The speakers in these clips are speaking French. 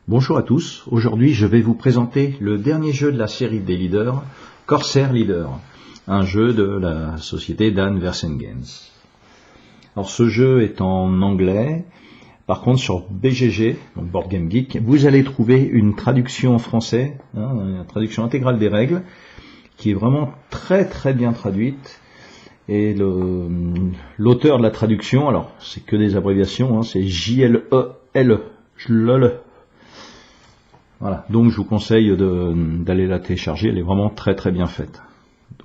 Bonjour à tous, aujourd'hui je vais vous présenter le dernier jeu de la série des leaders, Corsair Leader, un jeu de la société Dan Versengens. Alors ce jeu est en anglais, par contre sur BGG, donc Board Game Geek, vous allez trouver une traduction en français, une traduction intégrale des règles, qui est vraiment très bien traduite. Et l'auteur de la traduction, alors c'est que des abréviations, c'est JLEL. Voilà, donc je vous conseille d'aller la télécharger, elle est vraiment très bien faite.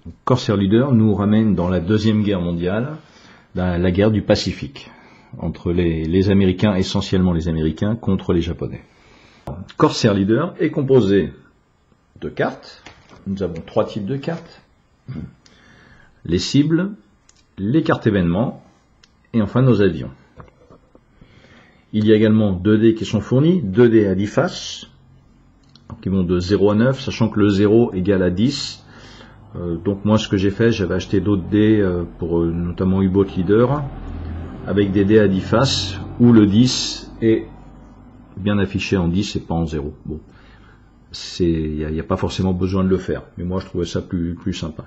Donc, Corsair Leader nous ramène dans la Deuxième Guerre mondiale, dans la guerre du Pacifique, entre les Américains, essentiellement les Américains, contre les Japonais. Corsair Leader est composé de cartes, nous avons 3 types de cartes, les cibles, les cartes événements, et enfin nos avions. Il y a également 2 dés qui sont fournis, 2 dés à 10 faces, qui vont de 0 à 9, sachant que le 0 égale à 10. Donc moi ce que j'ai fait, j'avais acheté d'autres dés pour notamment U-Boat Leader, avec des dés à 10 faces, où le 10 est bien affiché en 10 et pas en 0. Bon, il n'y a pas forcément besoin de le faire, mais moi je trouvais ça plus sympa.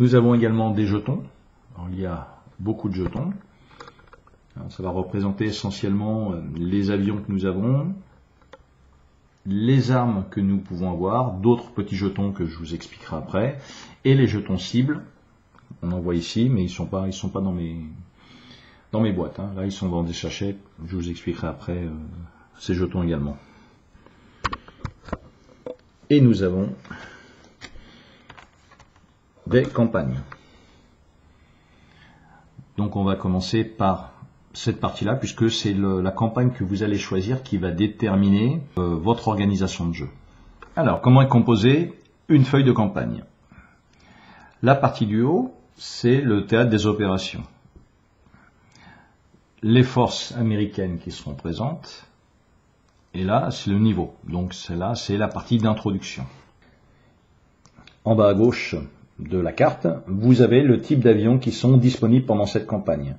Nous avons également des jetons. Alors, il y a beaucoup de jetons. Alors, ça va représenter essentiellement les avions que nous avons, les armes que nous pouvons avoir, d'autres petits jetons que je vous expliquerai après, et les jetons cibles. On en voit ici, mais ils sont pas dans mes boîtes. Là, ils sont dans des sachets. Je vous expliquerai après ces jetons également. Et nous avons des campagnes. Donc on va commencer par cette partie-là, puisque c'est la campagne que vous allez choisir qui va déterminer votre organisation de jeu. Alors, comment est composée une feuille de campagne? La partie du haut, c'est le théâtre des opérations. Les forces américaines qui seront présentes, et là, c'est le niveau. Donc, là, c'est la partie d'introduction. En bas à gauche de la carte, vous avez le type d'avions qui sont disponibles pendant cette campagne.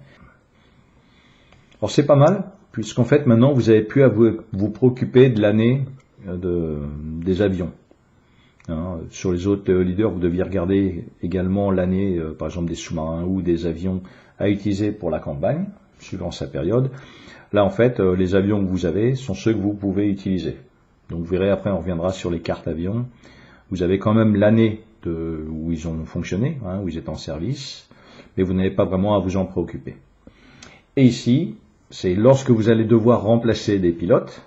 Alors c'est pas mal, puisqu'en fait maintenant vous avez pu vous préoccuper de l'année des avions. Sur les autres leaders, vous deviez regarder également l'année, par exemple des sous-marins ou des avions à utiliser pour la campagne, suivant sa période. Là en fait, les avions que vous avez sont ceux que vous pouvez utiliser. Donc vous verrez, après on reviendra sur les cartes avions. Vous avez quand même l'année où ils ont fonctionné, où ils étaient en service, mais vous n'avez pas vraiment à vous en préoccuper. Et ici, c'est lorsque vous allez devoir remplacer des pilotes,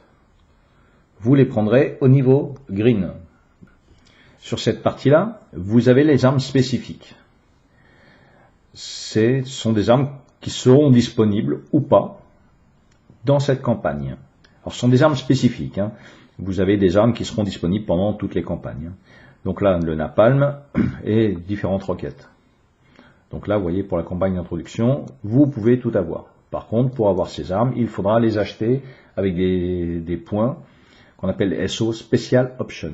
vous les prendrez au niveau green. Sur cette partie-là, vous avez les armes spécifiques. Ce sont des armes qui seront disponibles ou pas dans cette campagne. Alors ce sont des armes spécifiques. Vous avez des armes qui seront disponibles pendant toutes les campagnes. Donc là, le napalm et différentes roquettes. Donc là, vous voyez, pour la campagne d'introduction, vous pouvez tout avoir. Par contre, pour avoir ces armes, il faudra les acheter avec des points qu'on appelle SO, Special Option.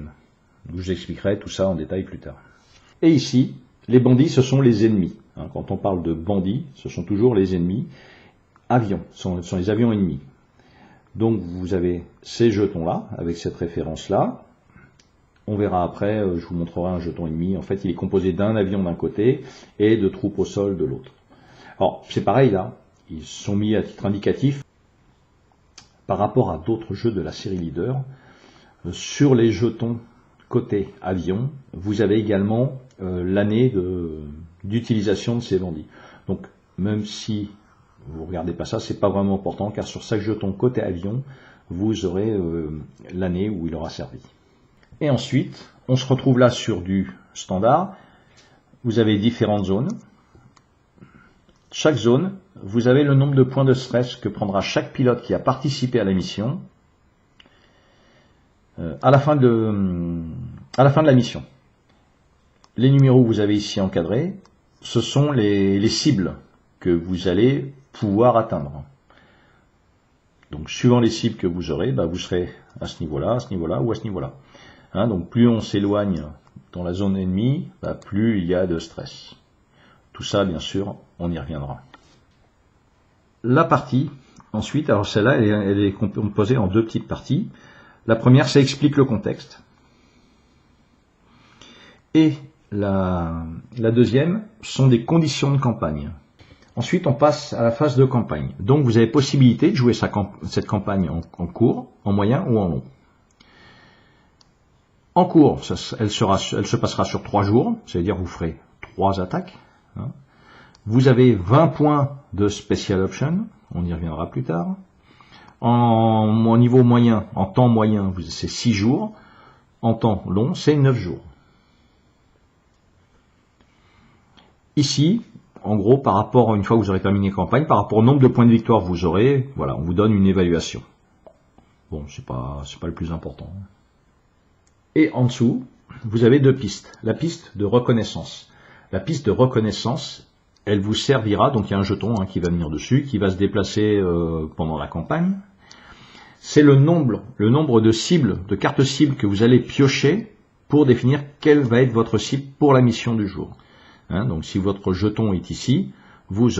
Je vous expliquerai tout ça en détail plus tard. Et ici, les bandits, ce sont les ennemis. Quand on parle de bandits, ce sont toujours les ennemis. Avions, ce sont les avions ennemis. Donc vous avez ces jetons-là, avec cette référence-là. On verra après, je vous montrerai un jeton ennemi. En fait, il est composé d'un avion d'un côté et de troupes au sol de l'autre. Alors, c'est pareil là. Ils sont mis à titre indicatif par rapport à d'autres jeux de la série Leader. Sur les jetons côté avion, vous avez également l'année d'utilisation de ces bandits. Donc, même si vous ne regardez pas ça, c'est pas vraiment important, car sur chaque jeton côté avion, vous aurez l'année où il aura servi. Et ensuite, on se retrouve là sur du standard. Vous avez différentes zones. Chaque zone, vous avez le nombre de points de stress que prendra chaque pilote qui a participé à la mission à la fin de la mission. Les numéros que vous avez ici encadrés, ce sont les cibles que vous allez pouvoir atteindre. Donc suivant les cibles que vous aurez, vous serez à ce niveau-là ou à ce niveau-là. Donc plus on s'éloigne dans la zone ennemie, plus il y a de stress. Tout ça, bien sûr, on y reviendra. La partie Ensuite, alors celle-là, elle est composée en deux petites parties. La première, ça explique le contexte. Et la deuxième sont des conditions de campagne. Ensuite, on passe à la phase de campagne. Donc, vous avez possibilité de jouer cette campagne en court, en moyen ou en long. En cours, elle se passera sur 3 jours, c'est-à-dire vous ferez 3 attaques. Hein. Vous avez 20 points de Special Option, on y reviendra plus tard. En niveau moyen, en temps moyen, c'est 6 jours. En temps long, c'est 9 jours. Ici, en gros, par rapport, une fois que vous aurez terminé la campagne, par rapport au nombre de points de victoire que vous aurez, voilà, on vous donne une évaluation. Bon, c'est pas le plus important. Et en dessous, vous avez 2 pistes. La piste de reconnaissance. La piste de reconnaissance, elle vous servira, donc il y a un jeton qui va venir dessus, qui va se déplacer pendant la campagne. C'est le nombre de cibles, de cartes cibles que vous allez piocher pour définir quelle va être votre cible pour la mission du jour. Hein, donc si votre jeton est ici, vous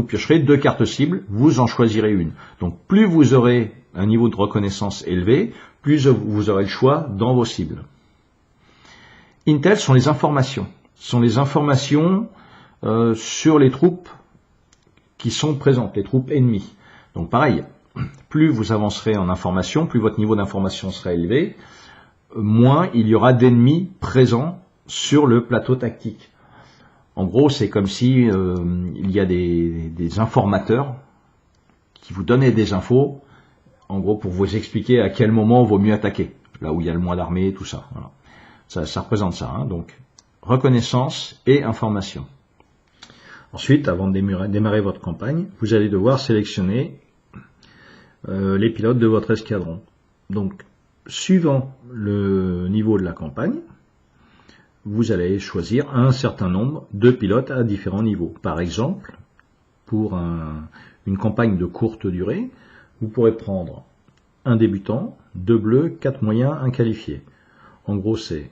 piocherez 2 cartes cibles, vous en choisirez une. Donc plus vous aurez un niveau de reconnaissance élevé, plus vous aurez le choix dans vos cibles. Intel sont les informations. Ce sont les informations sur les troupes qui sont présentes, les troupes ennemies. Donc pareil, plus vous avancerez en information, plus votre niveau d'information sera élevé, moins il y aura d'ennemis présents sur le plateau tactique. En gros, c'est comme si il y a des informateurs qui vous donnaient des infos, en gros pour vous expliquer à quel moment il vaut mieux attaquer, là où il y a le moins d'armées, tout ça. Voilà. Ça représente ça, hein, donc reconnaissance et information. Ensuite, avant de démarrer votre campagne, vous allez devoir sélectionner les pilotes de votre escadron. Donc, suivant le niveau de la campagne, vous allez choisir un certain nombre de pilotes à différents niveaux. Par exemple, pour une campagne de courte durée, vous pourrez prendre un débutant, 2 bleus, 4 moyens, 1 qualifié. En gros, c'est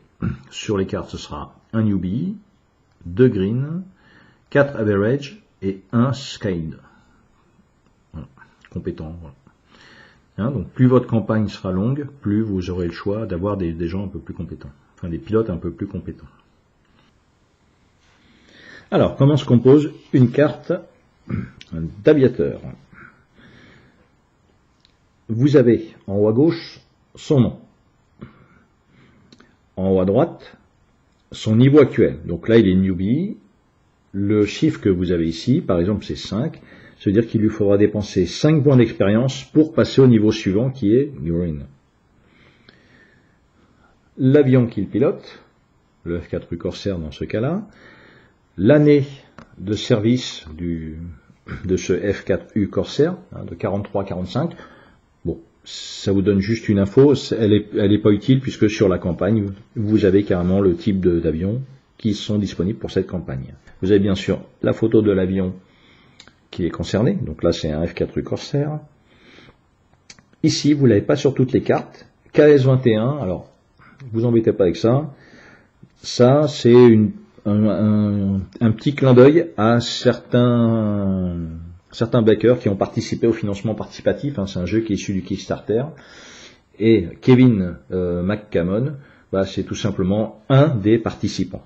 sur les cartes, ce sera un newbie, 2 green, 4 average et 1 skilled. Voilà. Compétent. Voilà. Hein, donc plus votre campagne sera longue, plus vous aurez le choix d'avoir des gens un peu plus compétents. Enfin, des pilotes un peu plus compétents. Alors, comment se compose une carte d'aviateur? Vous avez en haut à gauche son nom. En haut à droite, son niveau actuel. Donc là, il est newbie. Le chiffre que vous avez ici, par exemple, c'est 5. Ça veut dire qu'il lui faudra dépenser 5 points d'expérience pour passer au niveau suivant qui est green. L'avion qu'il pilote, le F4U Corsair dans ce cas-là, l'année de service de ce F4U Corsair, de 43-45, bon, ça vous donne juste une info, elle est pas utile puisque sur la campagne, vous avez carrément le type d'avion qui sont disponibles pour cette campagne. Vous avez bien sûr la photo de l'avion qui est concerné, donc là c'est un F4U Corsair. Ici, vous ne l'avez pas sur toutes les cartes, KS-21, alors vous embêtez pas avec ça. Ça, c'est un petit clin d'œil à certains backers qui ont participé au financement participatif. Hein, c'est un jeu qui est issu du Kickstarter. Et Kevin McCammon, c'est tout simplement un des participants.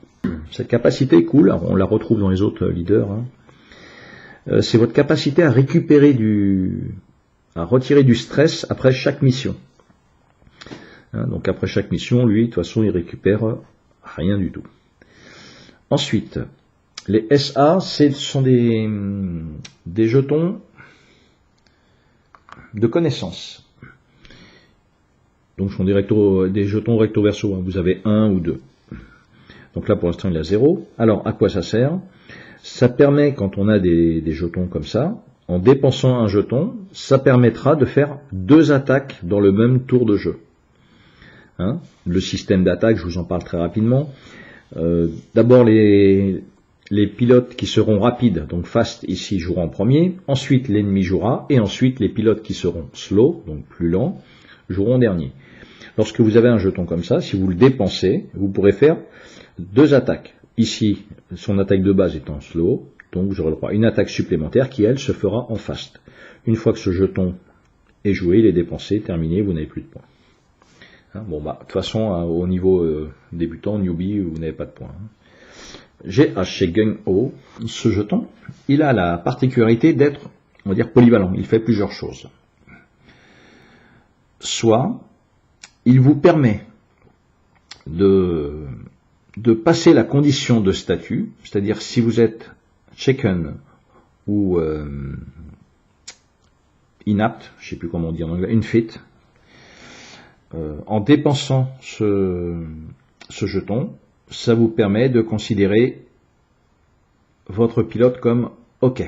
Cette capacité est cool, on la retrouve dans les autres leaders. Hein. C'est votre capacité à récupérer à retirer du stress après chaque mission. Hein, donc après chaque mission, lui, de toute façon, il récupère rien du tout. Ensuite, les SA, ce sont des jetons de connaissance. Donc ce sont des jetons recto verso. Hein. Vous avez 1 ou 2. Donc là, pour l'instant, il a 0. Alors, à quoi ça sert? Ça permet, quand on a des jetons comme ça, en dépensant un jeton, ça permettra de faire 2 attaques dans le même tour de jeu. Hein, le système d'attaque, je vous en parle très rapidement. D'abord les pilotes qui seront rapides, donc fast ici joueront en premier, ensuite l'ennemi jouera, et ensuite les pilotes qui seront slow, donc plus lents, joueront en dernier. Lorsque vous avez un jeton comme ça, si vous le dépensez, vous pourrez faire 2 attaques. Ici, son attaque de base étant slow, Donc vous aurez le droit à une attaque supplémentaire qui, elle, se fera en fast. Une fois que ce jeton est joué, il est dépensé, terminé, vous n'avez plus de points. Hein, bon, bah, de toute façon, au niveau débutant, newbie, vous n'avez pas de points. GH chez Gung Ho, ce jeton, il a la particularité d'être, on va dire, polyvalent. Il fait plusieurs choses. Soit, il vous permet de passer la condition de statut, c'est-à-dire si vous êtes shaken ou inapt, je ne sais plus comment on dit en anglais, unfit, en dépensant ce jeton, ça vous permet de considérer votre pilote comme OK.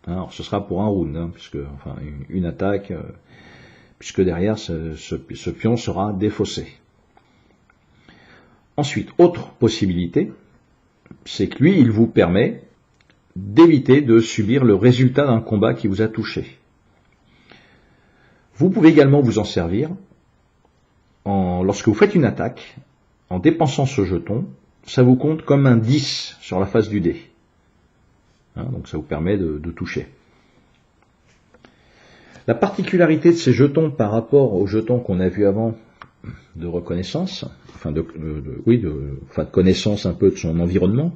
Alors ce sera pour un round, hein, puisque, enfin, une attaque, puisque derrière ce pion sera défaussé. Ensuite, autre possibilité, c'est que lui, il vous permet d'éviter de subir le résultat d'un combat qui vous a touché. Vous pouvez également vous en servir lorsque vous faites une attaque, en dépensant ce jeton, ça vous compte comme un 10 sur la face du dé. Hein, donc ça vous permet de toucher. La particularité de ces jetons par rapport aux jetons qu'on a vus avant de reconnaissance, enfin de connaissance un peu de son environnement,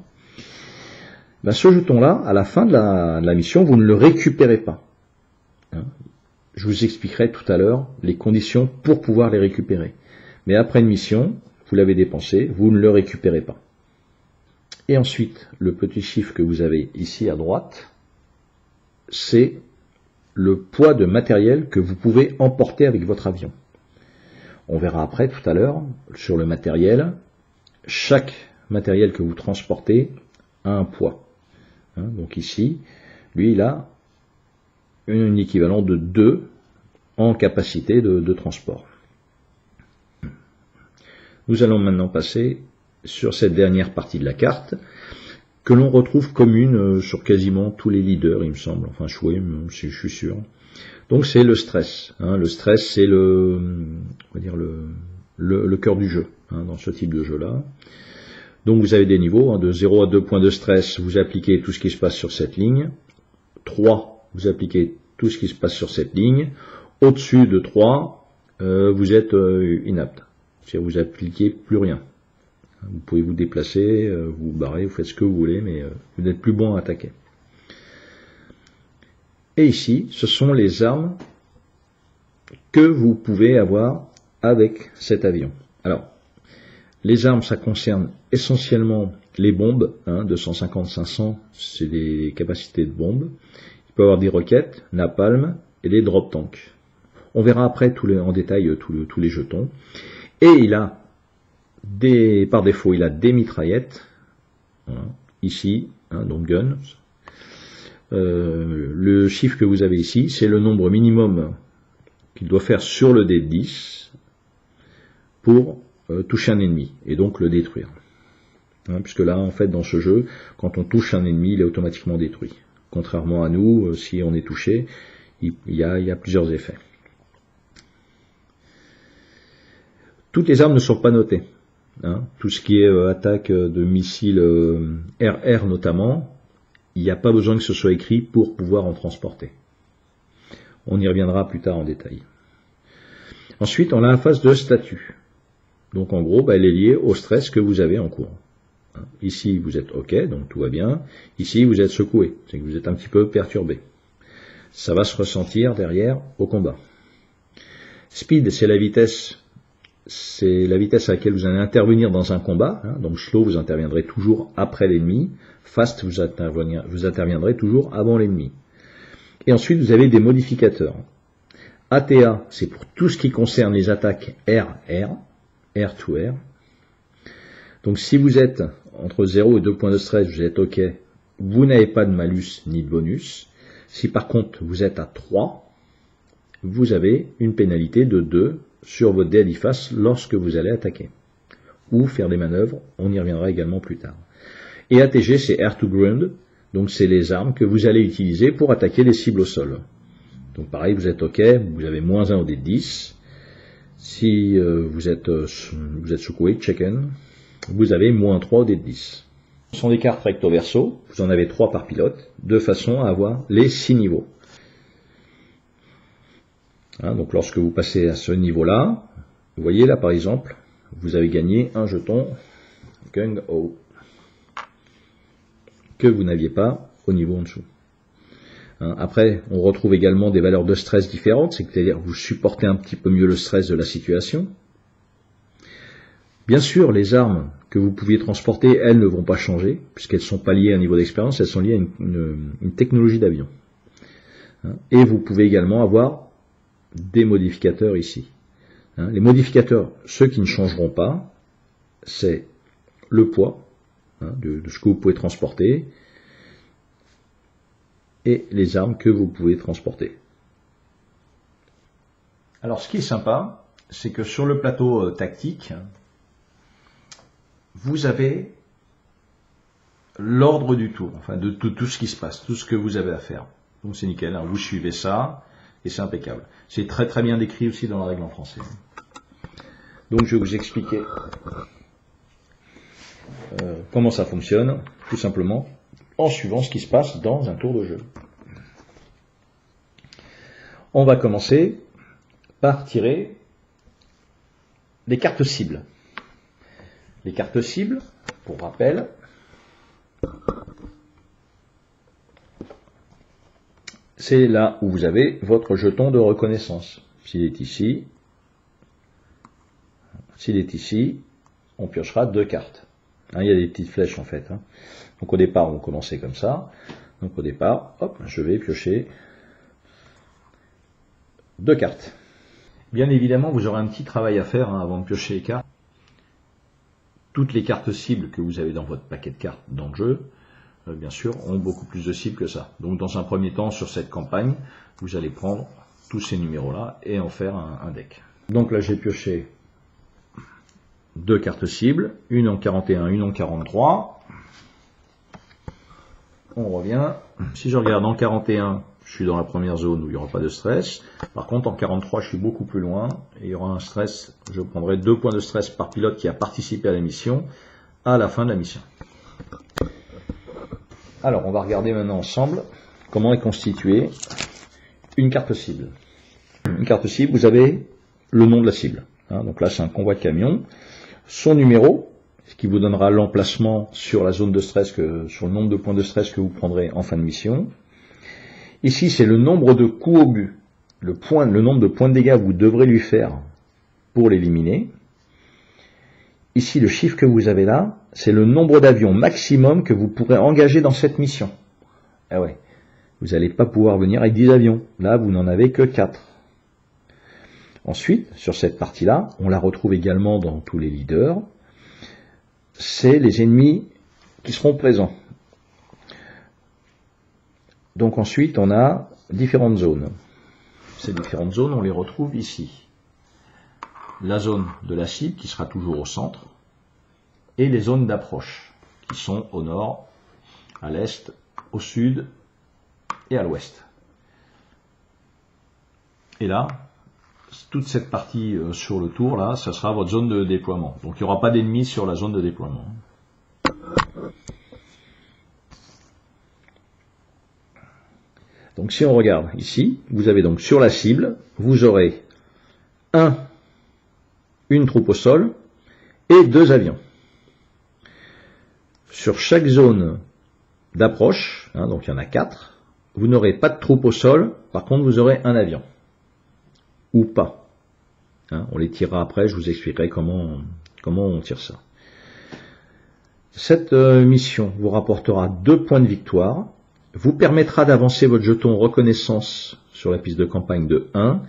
ben ce jeton-là, à la fin de la mission, vous ne le récupérez pas. Hein, je vous expliquerai tout à l'heure les conditions pour pouvoir les récupérer. Mais après une mission, vous l'avez dépensé, vous ne le récupérez pas. Et ensuite, le petit chiffre que vous avez ici à droite, c'est le poids de matériel que vous pouvez emporter avec votre avion. On verra après, tout à l'heure, sur le matériel, chaque matériel que vous transportez a un poids. Hein, donc ici, lui, il a un équivalent de 2 en capacité de transport. Nous allons maintenant passer sur cette dernière partie de la carte, que l'on retrouve commune sur quasiment tous les leaders, il me semble, enfin je suis sûr. Donc c'est le stress. Hein. Le stress, c'est le cœur du jeu, hein, dans ce type de jeu-là. Donc vous avez des niveaux, hein, de 0 à 2 points de stress, vous appliquez tout ce qui se passe sur cette ligne. 3, vous appliquez tout ce qui se passe sur cette ligne. Au-dessus de 3, vous êtes inapte. C'est-à-dire vous appliquez plus rien. Vous pouvez vous déplacer, vous barrer, vous faites ce que vous voulez, mais vous n'êtes plus bon à attaquer. Et ici, ce sont les armes que vous pouvez avoir avec cet avion. Alors, les armes, ça concerne essentiellement les bombes, hein, 250-500, c'est des capacités de bombes. Il peut y avoir des roquettes, napalm et des drop tanks. On verra après en détail tous les jetons. Et il a par défaut, il a des mitraillettes, voilà, ici, hein, donc guns. Le chiffre que vous avez ici, c'est le nombre minimum qu'il doit faire sur le dé de 10 pour toucher un ennemi, et donc le détruire. Hein, puisque là, en fait, dans ce jeu, quand on touche un ennemi, il est automatiquement détruit. Contrairement à nous, si on est touché, il y a plusieurs effets. Toutes les armes ne sont pas notées. Hein, tout ce qui est attaque de missiles RR notamment, il n'y a pas besoin que ce soit écrit pour pouvoir en transporter. On y reviendra plus tard en détail. Ensuite, on a la phase de statut. Donc en gros, elle est liée au stress que vous avez en cours. Hein, ici, vous êtes OK, donc tout va bien. Ici, vous êtes secoué, c'est que vous êtes un petit peu perturbé. Ça va se ressentir derrière au combat. Speed, c'est la vitesse à laquelle vous allez intervenir dans un combat. Hein, donc slow, vous interviendrez toujours après l'ennemi. Fast, vous interviendrez toujours avant l'ennemi. Et ensuite, vous avez des modificateurs. ATA, c'est pour tout ce qui concerne les attaques RR, R to R. Donc si vous êtes entre 0 et 2 points de stress, vous êtes OK, vous n'avez pas de malus ni de bonus. Si par contre vous êtes à 3, vous avez une pénalité de 2 sur votre dé à 10 faces lorsque vous allez attaquer. Ou faire des manœuvres, on y reviendra également plus tard. Et ATG, c'est Air to Ground, donc c'est les armes que vous allez utiliser pour attaquer les cibles au sol. Donc pareil, vous êtes OK, vous avez -1 au dé de 10. Si vous êtes secoué, check-in, vous avez -3 au dé de 10. Ce sont des cartes recto verso, vous en avez 3 par pilote, de façon à avoir les 6 niveaux. Hein, donc lorsque vous passez à ce niveau-là, vous voyez là par exemple, vous avez gagné un jeton Gung Ho que vous n'aviez pas au niveau en dessous. Hein, après, on retrouve également des valeurs de stress différentes, c'est-à-dire que vous supportez un petit peu mieux le stress de la situation. Bien sûr, les armes que vous pouviez transporter, elles ne vont pas changer, puisqu'elles ne sont pas liées à un niveau d'expérience, elles sont liées à une technologie d'avion. Hein, et vous pouvez également avoir des modificateurs ici. Hein, les modificateurs, ceux qui ne changeront pas, c'est le poids de ce que vous pouvez transporter et les armes que vous pouvez transporter. Alors ce qui est sympa, c'est que sur le plateau tactique, vous avez l'ordre du tour, enfin de tout ce qui se passe, tout ce que vous avez à faire. Donc c'est nickel, hein, vous suivez ça et c'est impeccable. C'est très très bien décrit aussi dans la règle en français. Donc je vais vous expliquer comment ça fonctionne, tout simplement en suivant ce qui se passe dans un tour de jeu. On va commencer par tirer des cartes cibles. Les cartes cibles, pour rappel, c'est là où vous avez votre jeton de reconnaissance. S'il est ici, on piochera 2 cartes. Hein, il y a des petites flèches en fait. Hein. Donc au départ, on commençait comme ça. Donc au départ, hop, je vais piocher 2 cartes. Bien évidemment, vous aurez un petit travail à faire avant de piocher les cartes. Toutes les cartes cibles que vous avez dans votre paquet de cartes dans le jeu, bien sûr, ont beaucoup plus de cibles que ça. Donc dans un premier temps, sur cette campagne, vous allez prendre tous ces numéros-là et en faire un deck. Donc là, j'ai pioché 2 cartes cibles, une en 41, une en 43. On revient. Si je regarde en 41, je suis dans la première zone où il n'y aura pas de stress. Par contre, en 43, je suis beaucoup plus loin et il y aura un stress. Je prendrai 2 points de stress par pilote qui a participé à la mission à la fin de la mission. Alors, on va regarder maintenant ensemble comment est constituée une carte cible. Une carte cible, vous avez le nom de la cible. Hein, donc là, c'est un convoi de camions. Son numéro, ce qui vous donnera l'emplacement sur la zone de stress, sur le nombre de points de stress que vous prendrez en fin de mission. Ici, c'est le nombre de coups au but, le nombre de points de dégâts que vous devrez lui faire pour l'éliminer. Ici, le chiffre que vous avez là, c'est le nombre d'avions maximum que vous pourrez engager dans cette mission. Ah ouais, vous n'allez pas pouvoir venir avec 10 avions. Là, vous n'en avez que 4. Ensuite, sur cette partie-là, on la retrouve également dans tous les leaders. C'est les ennemis qui seront présents. Donc ensuite, on a différentes zones. Ces différentes zones, on les retrouve ici. La zone de la cible, qui sera toujours au centre, et les zones d'approche, qui sont au nord, à l'est, au sud et à l'ouest. Et là, toute cette partie sur le tour, là, ça sera votre zone de déploiement. Donc il n'y aura pas d'ennemis sur la zone de déploiement. Donc si on regarde ici, vous avez donc sur la cible, vous aurez une troupe au sol et 2 avions. Sur chaque zone d'approche, hein, donc il y en a 4, vous n'aurez pas de troupe au sol, par contre vous aurez un avion. Ou pas. Hein, on les tirera après, je vous expliquerai comment on tire ça. Cette mission vous rapportera 2 points de victoire, vous permettra d'avancer votre jeton reconnaissance sur la piste de campagne de 1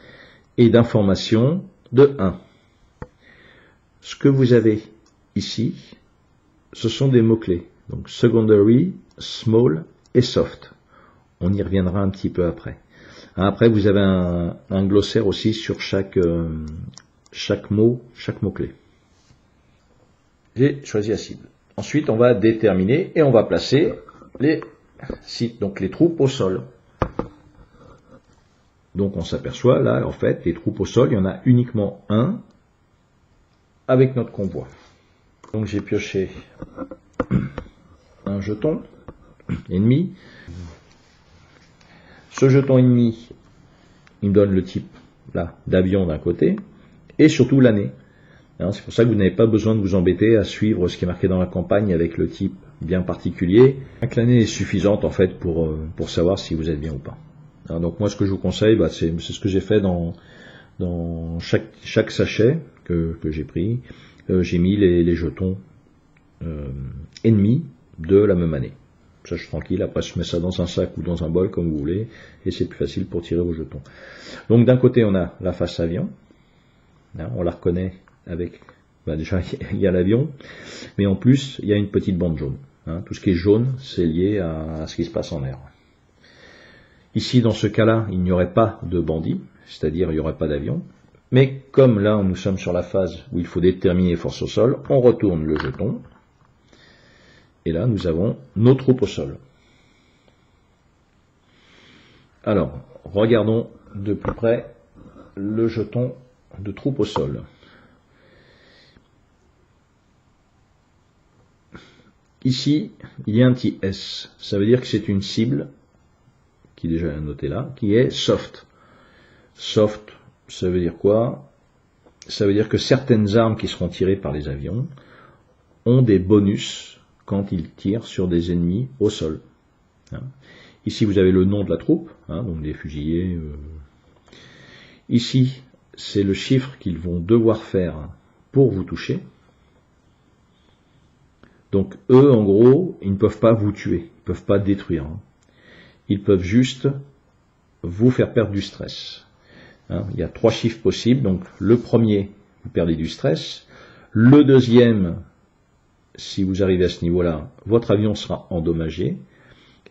et d'information de 1. Ce que vous avez ici, ce sont des mots-clés. Donc secondary, small et soft. On y reviendra un petit peu après. Après, vous avez un glossaire aussi sur chaque mot-clé. J'ai choisi la cible. Ensuite, on va déterminer et on va placer les troupes au sol. Donc on s'aperçoit là, en fait, les troupes au sol, il y en a uniquement un avec notre convoi. Donc j'ai pioché un jeton ennemi. Ce jeton ennemi, il me donne le type là d'avion d'un côté et surtout l'année. C'est pour ça que vous n'avez pas besoin de vous embêter à suivre ce qui est marqué dans la campagne avec le type bien particulier. L'année est suffisante en fait pour savoir si vous êtes bien ou pas. Donc moi ce que je vous conseille, c'est ce que j'ai fait dans chaque sachet que j'ai pris. J'ai mis les jetons ennemis de la même année. Ça, je suis tranquille. Après, je mets ça dans un sac ou dans un bol, comme vous voulez, et c'est plus facile pour tirer vos jetons. Donc, d'un côté, on a la face avion. On la reconnaît avec... déjà, il y a l'avion, mais en plus, il y a une petite bande jaune. Tout ce qui est jaune, c'est lié à ce qui se passe en air. Ici, dans ce cas-là, il n'y aurait pas de bandit, c'est-à-dire il n'y aurait pas d'avion. Mais comme là, nous sommes sur la phase où il faut déterminer les forces au sol, on retourne le jeton. Et là, nous avons nos troupes au sol. Alors, regardons de plus près le jeton de troupes au sol. Ici, il y a un petit S. Ça veut dire que c'est une cible, qui est déjà notée là, qui est soft. Soft, ça veut dire quoi? Ça veut dire que certaines armes qui seront tirées par les avions ont des bonus quand ils tirent sur des ennemis au sol. Ici, vous avez le nom de la troupe, donc des fusiliers. Ici, c'est le chiffre qu'ils vont devoir faire pour vous toucher. Donc, eux, en gros, ils ne peuvent pas vous tuer, ils ne peuvent pas détruire. Ils peuvent juste vous faire perdre du stress. Il y a 3 chiffres possibles. Donc, le premier, vous perdez du stress. Le deuxième, si vous arrivez à ce niveau-là, votre avion sera endommagé.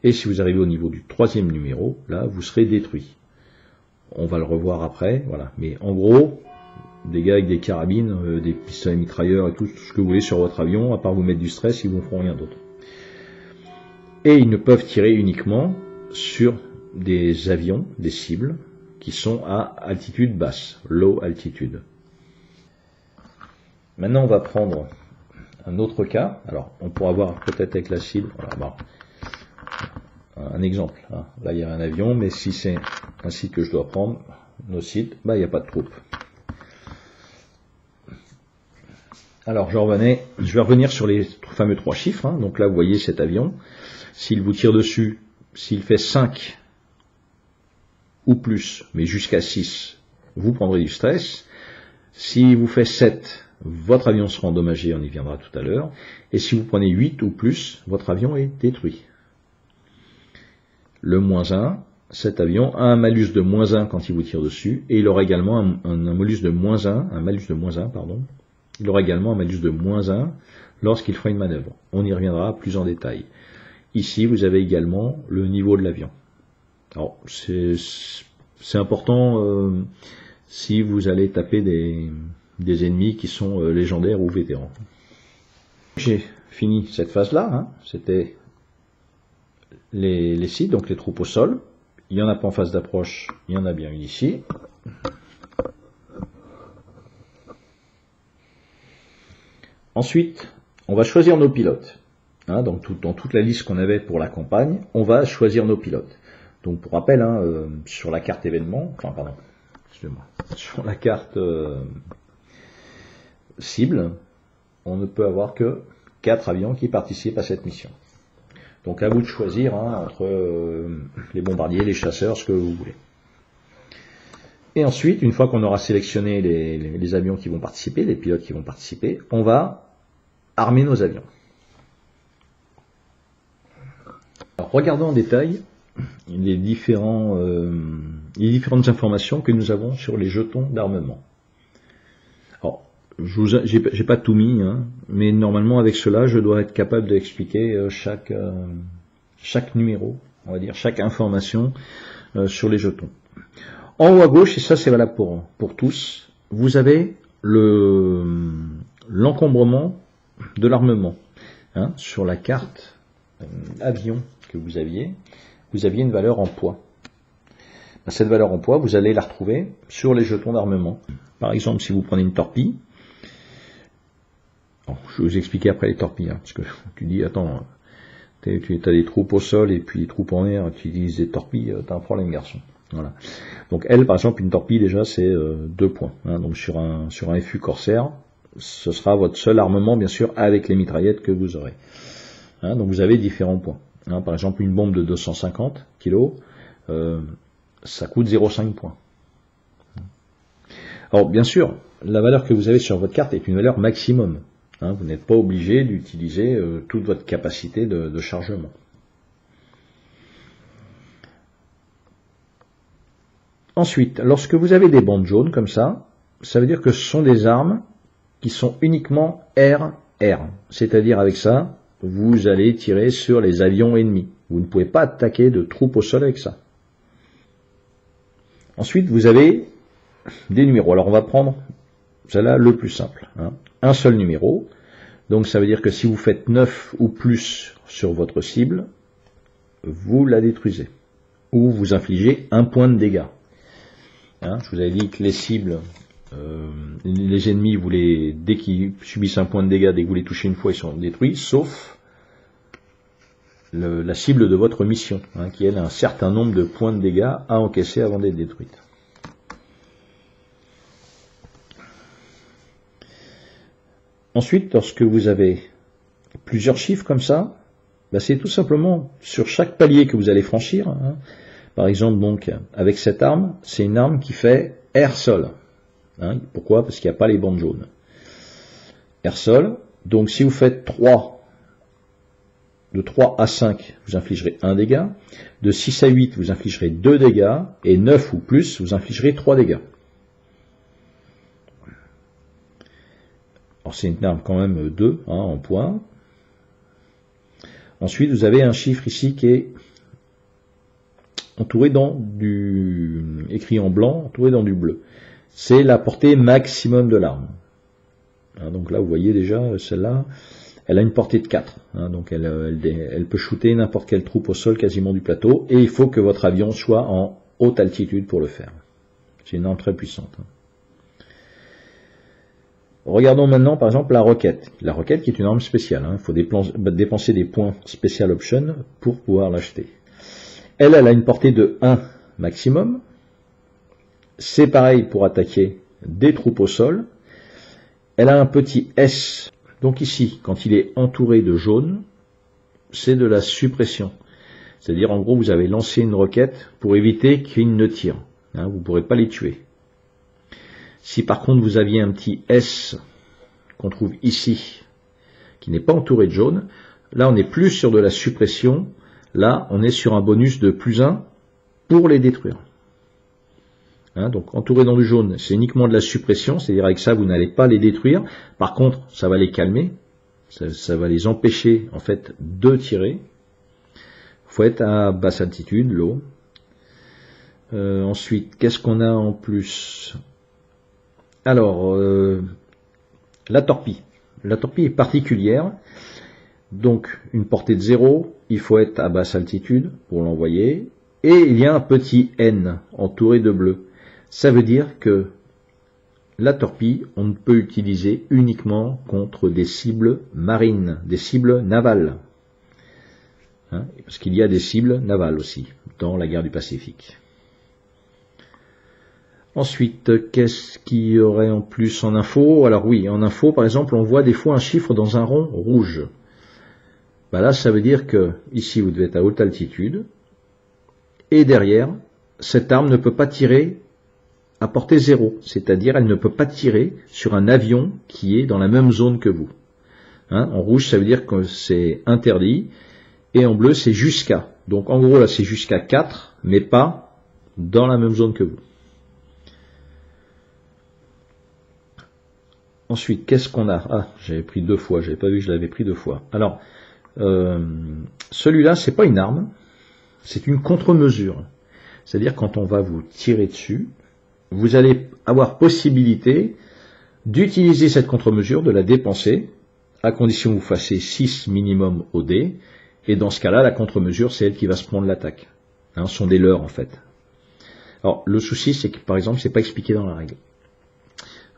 Et si vous arrivez au niveau du 3e numéro, là, vous serez détruit. On va le revoir après, voilà. Mais en gros, des gars avec des carabines, des pistolets mitrailleurs et tout ce que vous voulez sur votre avion, à part vous mettre du stress, ils ne vous feront rien d'autre. Et ils ne peuvent tirer uniquement sur des avions, des cibles, qui sont à altitude basse, low altitude. Maintenant, on va prendre un autre cas. Alors, on pourra voir peut-être avec la cible. Voilà, un exemple. Là, il y a un avion, mais si c'est un site que je dois prendre, nos sites, il n'y a pas de troupe. Alors, je vais revenir sur les fameux 3 chiffres. Donc là, vous voyez cet avion. S'il vous tire dessus, s'il fait 5 ou plus, mais jusqu'à 6, vous prendrez du stress. Si vous faites 7, votre avion sera endommagé, on y viendra tout à l'heure. Et si vous prenez 8 ou plus, votre avion est détruit. Le -1, cet avion a un malus de -1 quand il vous tire dessus, et il aura également un malus de -1, pardon. Il aura également un malus de -1 lorsqu'il fera une manœuvre. On y reviendra plus en détail. Ici, vous avez également le niveau de l'avion. Alors, c'est important si vous allez taper des ennemis qui sont légendaires ou vétérans. J'ai fini cette phase-là. C'était les sites, donc les troupes au sol. Il n'y en a pas en phase d'approche, il y en a bien une ici. Ensuite, on va choisir nos pilotes. Donc dans toute la liste qu'on avait pour la campagne, on va choisir nos pilotes. Donc pour rappel, sur la carte événement, sur la carte cible, on ne peut avoir que 4 avions qui participent à cette mission. Donc à vous de choisir entre les bombardiers, les chasseurs, ce que vous voulez. Et ensuite, une fois qu'on aura sélectionné les avions qui vont participer, les pilotes qui vont participer, on va armer nos avions. Alors, regardons en détail les différentes informations que nous avons sur les jetons d'armement. Alors, j'ai pas tout mis, mais normalement avec cela, je dois être capable d'expliquer chaque numéro, on va dire, chaque information sur les jetons. En haut à gauche, et ça c'est valable pour tous, vous avez l'encombrement de l'armement. Sur la carte avion que vous aviez une valeur en poids. Cette valeur en poids, vous allez la retrouver sur les jetons d'armement. Par exemple, si vous prenez une torpille, je vais vous expliquer après les torpilles, parce que tu dis, attends, Tu as des troupes au sol et puis des troupes en air, tu utilises des torpilles, tu as un problème, garçon. Voilà. Donc elle, par exemple, une torpille déjà c'est 2 points. Hein. Donc sur un FU Corsair, ce sera votre seul armement, bien sûr, avec les mitraillettes que vous aurez. Hein, donc vous avez différents points. Hein, par exemple, une bombe de 250 kg, ça coûte 0,5 points. Alors bien sûr, la valeur que vous avez sur votre carte est une valeur maximum. Hein, vous n'êtes pas obligé d'utiliser toute votre capacité de chargement. Ensuite, lorsque vous avez des bandes jaunes comme ça veut dire que ce sont des armes qui sont uniquement RR. C'est-à-dire avec ça, vous allez tirer sur les avions ennemis. Vous ne pouvez pas attaquer de troupes au sol avec ça. Ensuite, vous avez des numéros. Alors on va prendre celle-là le plus simple. Hein. Un seul numéro. Donc ça veut dire que si vous faites 9 ou plus sur votre cible, vous la détruisez. Ou vous infligez 1 point de dégâts. Hein, je vous avais dit que les cibles, les ennemis, dès qu'ils subissent un point de dégâts, dès que vous les touchez une fois, ils sont détruits, sauf la cible de votre mission, hein, qui elle a un certain nombre de points de dégâts à encaisser avant d'être détruite. Ensuite, lorsque vous avez plusieurs chiffres comme ça, c'est tout simplement sur chaque palier que vous allez franchir. Hein. Par exemple, donc, avec cette arme, c'est une arme qui fait air-sol. Hein. Pourquoi? Parce qu'il n'y a pas les bandes jaunes. Air-sol, donc si vous faites 3, de 3 à 5, vous infligerez 1 dégât. De 6 à 8, vous infligerez 2 dégâts. Et 9 ou plus, vous infligerez 3 dégâts. Alors c'est une arme quand même 2 hein, en points. Ensuite, vous avez un chiffre ici qui est entouré écrit en blanc, entouré dans du bleu. C'est la portée maximum de l'arme. Hein, donc là, vous voyez déjà, celle-là, elle a une portée de 4. Hein, donc elle peut shooter n'importe quelle troupe au sol quasiment du plateau. Et il faut que votre avion soit en haute altitude pour le faire. C'est une arme très puissante. Hein. Regardons maintenant par exemple la roquette. La roquette qui est une arme spéciale. Hein. Il faut dépenser des points Special Option pour pouvoir l'acheter. Elle a une portée de 1 maximum. C'est pareil pour attaquer des troupes au sol. Elle a un petit S. Donc ici, quand il est entouré de jaune, c'est de la suppression. C'est-à-dire en gros vous avez lancé une roquette pour éviter qu'il ne tire. Hein, vous ne pourrez pas les tuer. Si par contre vous aviez un petit S qu'on trouve ici, qui n'est pas entouré de jaune, là on n'est plus sur de la suppression, là on est sur un bonus de +1 pour les détruire. Hein, donc entouré dans du jaune, c'est uniquement de la suppression, c'est-à-dire avec ça vous n'allez pas les détruire, par contre ça va les calmer, ça va les empêcher en fait de tirer. Il faut être à basse altitude, l'eau. Ensuite, qu'est-ce qu'on a en plus ? Alors, la torpille. La torpille est particulière. Donc, une portée de 0, il faut être à basse altitude pour l'envoyer. Et il y a un petit N entouré de bleu. Ça veut dire que la torpille, on ne peut utiliser uniquement contre des cibles marines, des cibles navales. Hein, parce qu'il y a des cibles navales aussi dans la guerre du Pacifique. Ensuite, qu'est-ce qu'il y aurait en plus en info? Alors oui, en info, par exemple, on voit des fois un chiffre dans un rond rouge. Là, ça veut dire que ici, vous devez être à haute altitude. Et derrière, cette arme ne peut pas tirer à portée 0. C'est-à-dire, elle ne peut pas tirer sur un avion qui est dans la même zone que vous. Hein, en rouge, ça veut dire que c'est interdit. Et en bleu, c'est jusqu'à. Donc en gros, là, c'est jusqu'à 4, mais pas dans la même zone que vous. Ensuite, qu'est-ce qu'on a? Ah, j'avais pris 2 fois, j'avais pas vu que je l'avais pris 2 fois. Alors, celui-là, c'est pas une arme, c'est une contre-mesure. C'est-à-dire, quand on va vous tirer dessus, vous allez avoir possibilité d'utiliser cette contre-mesure, de la dépenser, à condition que vous fassiez 6 minimum au dé, et dans ce cas-là, la contre-mesure, c'est elle qui va se prendre l'attaque. Hein, ce sont des leurres, en fait. Alors, le souci, c'est que, par exemple, c'est pas expliqué dans la règle.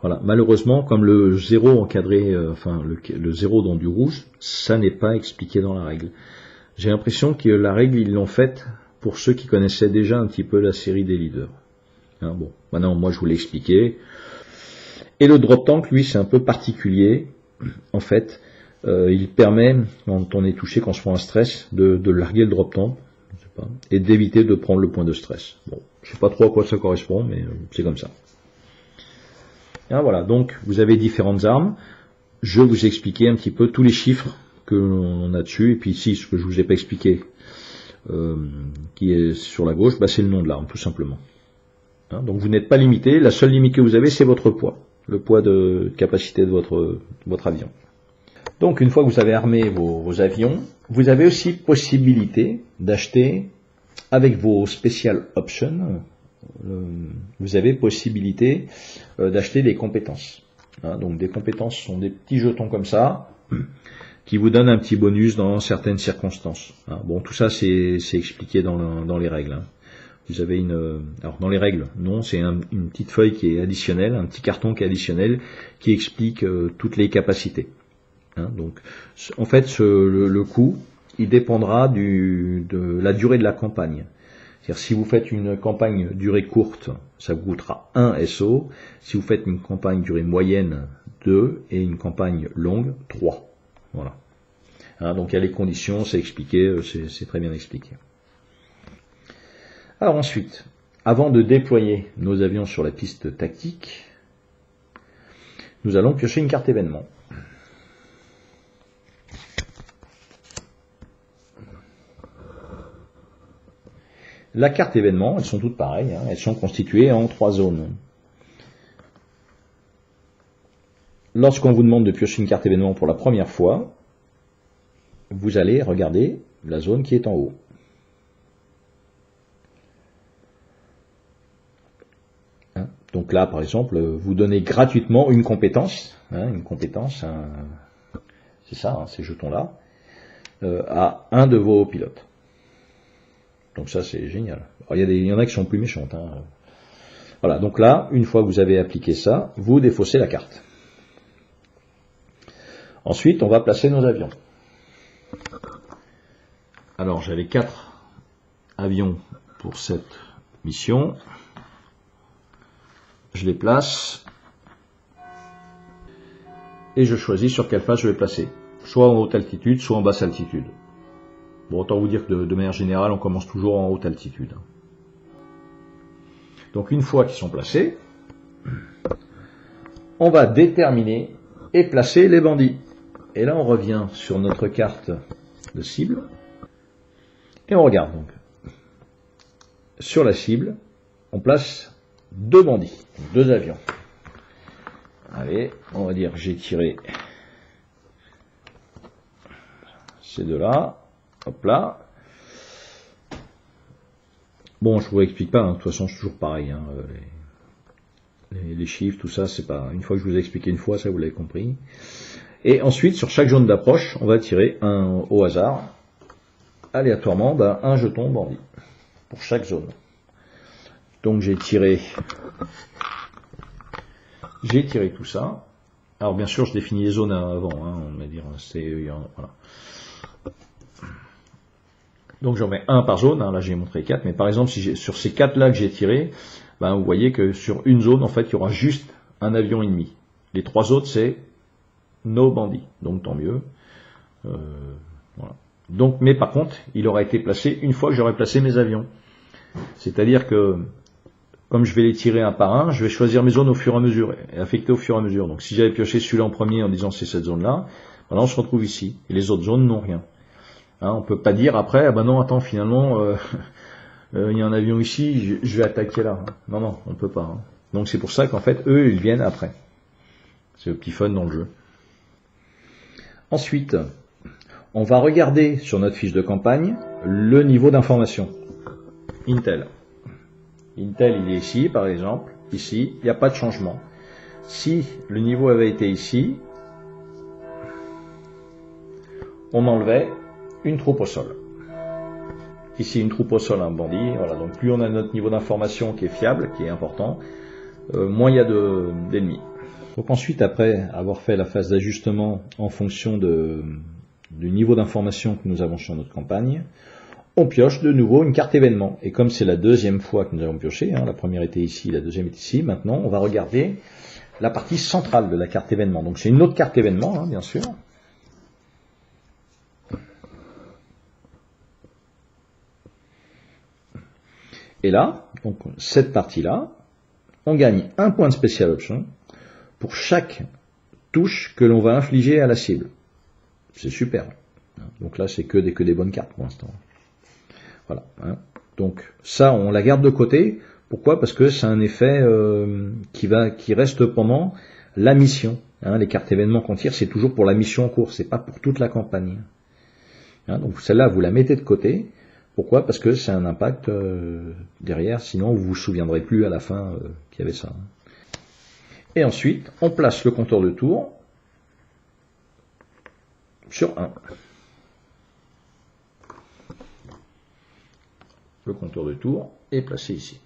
Voilà, malheureusement, comme le 0 encadré, le 0 dans du rouge, ça n'est pas expliqué dans la règle. J'ai l'impression que la règle, ils l'ont faite pour ceux qui connaissaient déjà un petit peu la série des leaders. Hein, bon, maintenant, moi, je vous l'ai expliqué. Et le drop tank, lui, c'est un peu particulier. En fait, il permet, quand on est touché, quand on se prend un stress, de larguer le drop tank, je sais pas, et d'éviter de prendre le point de stress. Bon, je sais pas trop à quoi ça correspond, mais c'est comme ça. Et voilà, donc vous avez différentes armes. Je vais vous expliquer un petit peu tous les chiffres que l'on a dessus, et puis ici, ce que je vous ai pas expliqué, qui est sur la gauche, bah, c'est le nom de l'arme, tout simplement. Hein, donc vous n'êtes pas limité, la seule limite que vous avez, c'est votre poids, le poids de capacité de votre avion. Donc une fois que vous avez armé vos avions, vous avez aussi possibilité d'acheter, avec vos special options, vous avez possibilité d'acheter des compétences. Hein, donc des compétences sont des petits jetons comme ça, qui vous donnent un petit bonus dans certaines circonstances. Hein, bon, tout ça c'est expliqué dans les règles. Hein. Vous avez alors dans les règles, non, c'est une petite feuille qui est additionnelle, un petit carton qui est additionnel, qui explique toutes les capacités. Hein, donc, en fait, le coût, il dépendra de la durée de la campagne. C'est-à-dire, si vous faites une campagne durée courte, ça vous coûtera 1 SO. Si vous faites une campagne durée moyenne, 2, et une campagne longue, 3. Voilà. Hein, donc, il y a les conditions, c'est expliqué, c'est très bien expliqué. Alors ensuite, avant de déployer nos avions sur la piste tactique, nous allons piocher une carte événement. La carte événement, elles sont toutes pareilles, hein, elles sont constituées en 3 zones. Lorsqu'on vous demande de piocher une carte événement pour la première fois, vous allez regarder la zone qui est en haut. Donc là, par exemple, vous donnez gratuitement une compétence, c'est ça, hein, ces jetons-là, à un de vos pilotes. Donc ça, c'est génial. Alors, il y en a qui sont plus méchantes. Hein. Voilà, donc là, une fois que vous avez appliqué ça, vous défaussez la carte. Ensuite, on va placer nos avions. Alors, j'avais 4 avions pour cette mission. Je les place et je choisis sur quelle face je vais placer, soit en haute altitude, soit en basse altitude. Bon, autant vous dire que de manière générale, on commence toujours en haute altitude. Donc une fois qu'ils sont placés, on va déterminer et placer les bandits. Et là, on revient sur notre carte de cible et on regarde donc. Sur la cible, on place 2 bandits, 2 avions. Allez, on va dire que j'ai tiré ces deux-là. Hop là. Bon, je vous explique pas, hein, de toute façon c'est toujours pareil. Hein, les chiffres, tout ça, c'est pas. Une fois que je vous ai expliqué une fois, ça vous l'avez compris. Et ensuite, sur chaque zone d'approche, on va tirer au hasard, aléatoirement, un jeton bandit pour chaque zone. Donc j'ai tiré tout ça. Alors bien sûr, je définis les zones avant, hein, on va dire, voilà. Donc j'en mets un par zone, hein, là j'ai montré 4, mais par exemple, si sur ces 4 là que j'ai tiré, ben, vous voyez que sur une zone, en fait, il y aura juste un avion ennemi. Les 3 autres, c'est nos bandits, donc tant mieux. Voilà. Donc, mais par contre, il aura été placé une fois que j'aurai placé mes avions. C'est-à-dire que comme je vais les tirer un par un, je vais choisir mes zones au fur et à mesure, et affecter au fur et à mesure. Donc si j'avais pioché celui-là en premier en disant c'est cette zone-là, voilà, on se retrouve ici. Et les autres zones n'ont rien. Hein, on ne peut pas dire après, ah ben non, attends, finalement, il y a un avion ici, je vais attaquer là. Non, non, on ne peut pas. Hein. Donc c'est pour ça qu'en fait, eux, ils viennent après. C'est le petit fun dans le jeu. Ensuite, on va regarder sur notre fiche de campagne le niveau d'information. Intel. Intel, il est ici, par exemple. Ici, il n'y a pas de changement. Si le niveau avait été ici, on enlevait une troupe au sol. Ici, une troupe au sol, un bandit. Voilà. Donc, plus on a notre niveau d'information qui est fiable, qui est important, moins il y a d'ennemis. Donc ensuite, après avoir fait la phase d'ajustement en fonction de du niveau d'information que nous avons sur notre campagne, on pioche de nouveau une carte événement. Et comme c'est la deuxième fois que nous avons pioché, hein, la première était ici, la deuxième est ici, maintenant on va regarder la partie centrale de la carte événement. Donc c'est une autre carte événement, hein, bien sûr. Et là, donc cette partie-là, on gagne un point de Special Option pour chaque touche que l'on va infliger à la cible. C'est super. Donc là, c'est que des bonnes cartes pour l'instant. Voilà. Donc ça, on la garde de côté. Pourquoi? Parce que c'est un effet qui reste pendant la mission. Les cartes événements qu'on tire, c'est toujours pour la mission en cours, c'est pas pour toute la campagne. Donc celle-là, vous la mettez de côté. Pourquoi? Parce que c'est un impact derrière, sinon vous vous souviendrez plus à la fin qu'il y avait ça. Et ensuite, on place le compteur de tour sur 1. Le compteur de tour est placé ici.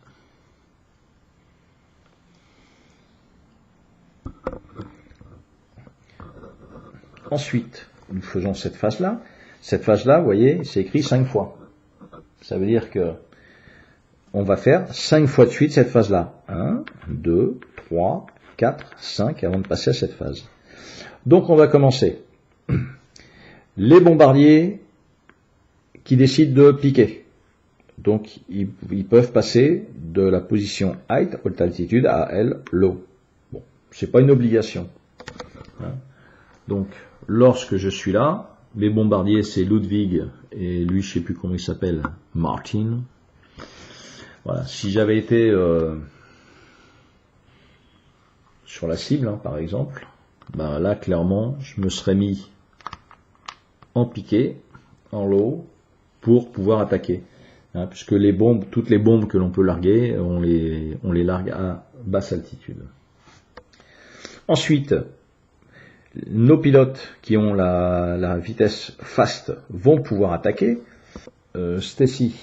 Ensuite, nous faisons cette phase-là. Cette phase-là, vous voyez, c'est écrit 5 fois. Ça veut dire que on va faire 5 fois de suite cette phase-là. 1, 2, 3, 4, 5 avant de passer à cette phase. Donc on va commencer. Les bombardiers qui décident de piquer. Donc ils peuvent passer de la position height, haute altitude, à L, low. Bon, c'est pas une obligation. Donc lorsque je suis là, les bombardiers, c'est Ludwig et lui, je sais plus comment il s'appelle, Martin. Voilà. Si j'avais été sur la cible, par exemple, ben là, clairement, je me serais mis en piqué, en low, pour pouvoir attaquer. Puisque les bombes, toutes les bombes que l'on peut larguer, on les largue à basse altitude. Ensuite, nos pilotes qui ont la vitesse fast vont pouvoir attaquer. Stacy,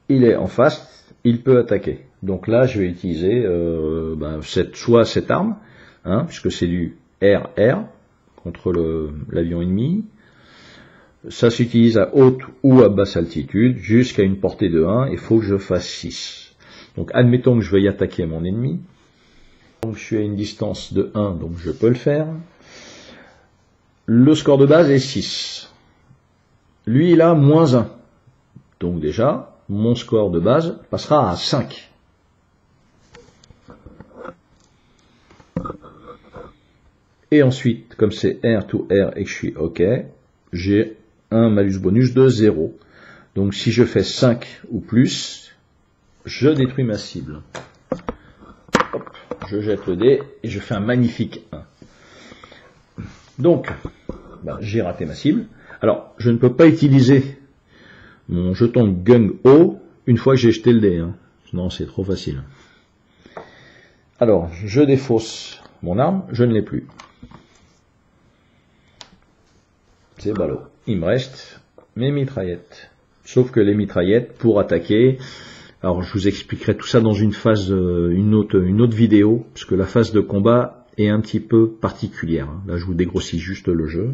il est en fast, il peut attaquer. Donc là, je vais utiliser soit cette arme, puisque c'est du RR contre l'avion ennemi. Ça s'utilise à haute ou à basse altitude, jusqu'à une portée de 1, il faut que je fasse 6. Donc admettons que je veuille attaquer mon ennemi. Donc je suis à une distance de 1, donc je peux le faire. Le score de base est 6. Lui, il a moins 1. Donc déjà, mon score de base passera à 5. Et ensuite, comme c'est R to R et que je suis OK, j'ai un malus bonus de 0. Donc si je fais 5 ou plus, je détruis ma cible. Hop, je jette le dé et je fais un magnifique 1. Donc, j'ai raté ma cible. Alors, je ne peux pas utiliser mon jeton gung-ho une fois que j'ai jeté le dé. Non, c'est trop facile. Alors, je défausse mon arme, je ne l'ai plus. C'est ballot. Il me reste mes mitraillettes. Sauf que les mitraillettes, pour attaquer, alors je vous expliquerai tout ça dans une phase, une autre vidéo, parce que la phase de combat est un petit peu particulière. Là, je vous dégrossis juste le jeu.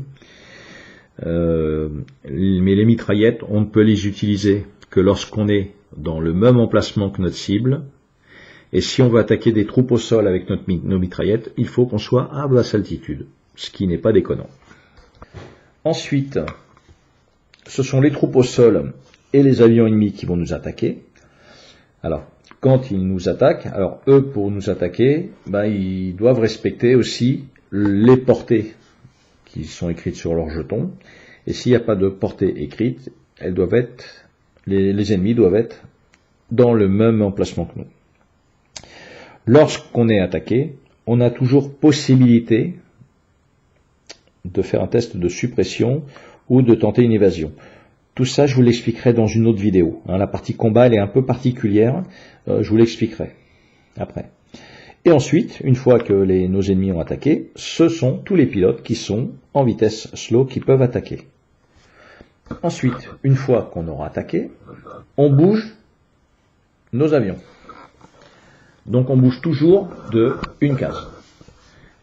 Mais les mitraillettes, on ne peut les utiliser que lorsqu'on est dans le même emplacement que notre cible. Et si on veut attaquer des troupes au sol avec nos mitraillettes, il faut qu'on soit à basse altitude, ce qui n'est pas déconnant. Ensuite, ce sont les troupes au sol et les avions ennemis qui vont nous attaquer. Alors, quand ils nous attaquent, alors eux, pour nous attaquer, ils doivent respecter aussi les portées qui sont écrites sur leur jeton. Et s'il n'y a pas de portée écrite, elles doivent être, les ennemis doivent être dans le même emplacement que nous. Lorsqu'on est attaqué, on a toujours possibilité de faire un test de suppression ou de tenter une évasion. Tout ça, je vous l'expliquerai dans une autre vidéo. La partie combat, elle est un peu particulière. Je vous l'expliquerai après. Et ensuite, une fois que nos ennemis ont attaqué, ce sont tous les pilotes qui sont en vitesse slow qui peuvent attaquer. Ensuite, une fois qu'on aura attaqué, on bouge nos avions. Donc on bouge toujours de une case.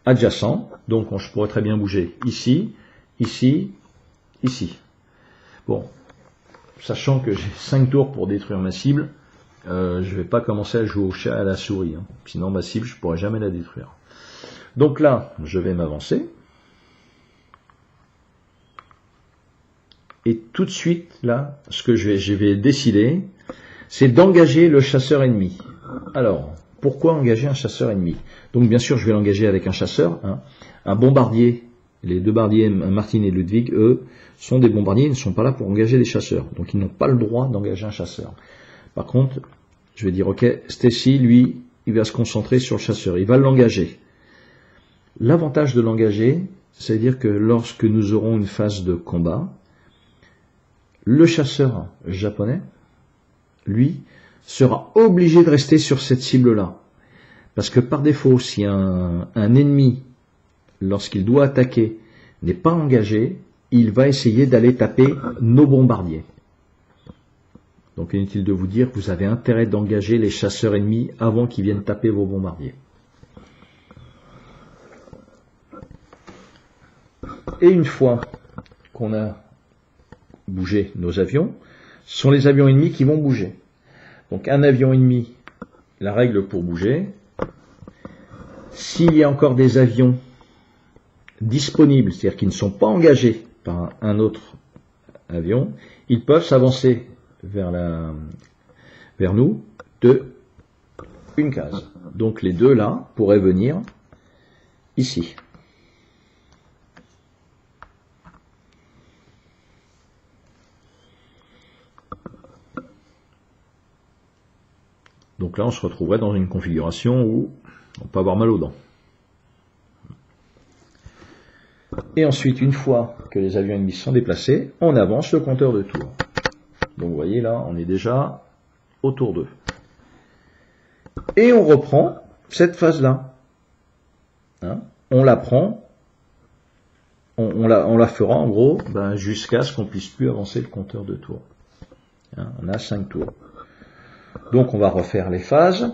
Adjacent, donc je pourrais très bien bouger ici, ici, ici. Bon, sachant que j'ai 5 tours pour détruire ma cible, je ne vais pas commencer à jouer au chat à la souris. Hein. Sinon ma cible, je ne pourrai jamais la détruire. Donc là, je vais m'avancer. Et tout de suite, là, ce que je vais décider, c'est d'engager le chasseur ennemi. Alors, pourquoi engager un chasseur ennemi? Donc bien sûr, je vais l'engager avec un chasseur, hein. Un bombardier. Les deux bardiers, Martin et Ludwig, eux, sont des bombardiers, ils ne sont pas là pour engager des chasseurs. Donc ils n'ont pas le droit d'engager un chasseur. Par contre, je vais dire, ok, Stacy, lui, il va se concentrer sur le chasseur, il va l'engager. L'avantage de l'engager, c'est-à-dire que lorsque nous aurons une phase de combat, le chasseur japonais, lui, sera obligé de rester sur cette cible-là. Parce que par défaut, si un ennemi, lorsqu'il doit attaquer, n'est pas engagé, il va essayer d'aller taper nos bombardiers. Donc inutile de vous dire que vous avez intérêt d'engager les chasseurs ennemis avant qu'ils viennent taper vos bombardiers. Et une fois qu'on a bougé nos avions, ce sont les avions ennemis qui vont bouger. Donc un avion ennemi, la règle pour bouger, s'il y a encore des avions disponibles, c'est-à-dire qui ne sont pas engagés par un autre avion, ils peuvent s'avancer vers nous de une case. Donc les deux là pourraient venir ici. Donc là on se retrouverait dans une configuration où on peut avoir mal aux dents. Et ensuite, une fois que les avions ennemis sont déplacés, on avance le compteur de tours. Donc vous voyez là, on est déjà au tour 2. Et on reprend cette phase-là. Hein, on la prend, on la fera en gros jusqu'à ce qu'on puisse plus avancer le compteur de tours. Hein, on a 5 tours. Donc on va refaire les phases.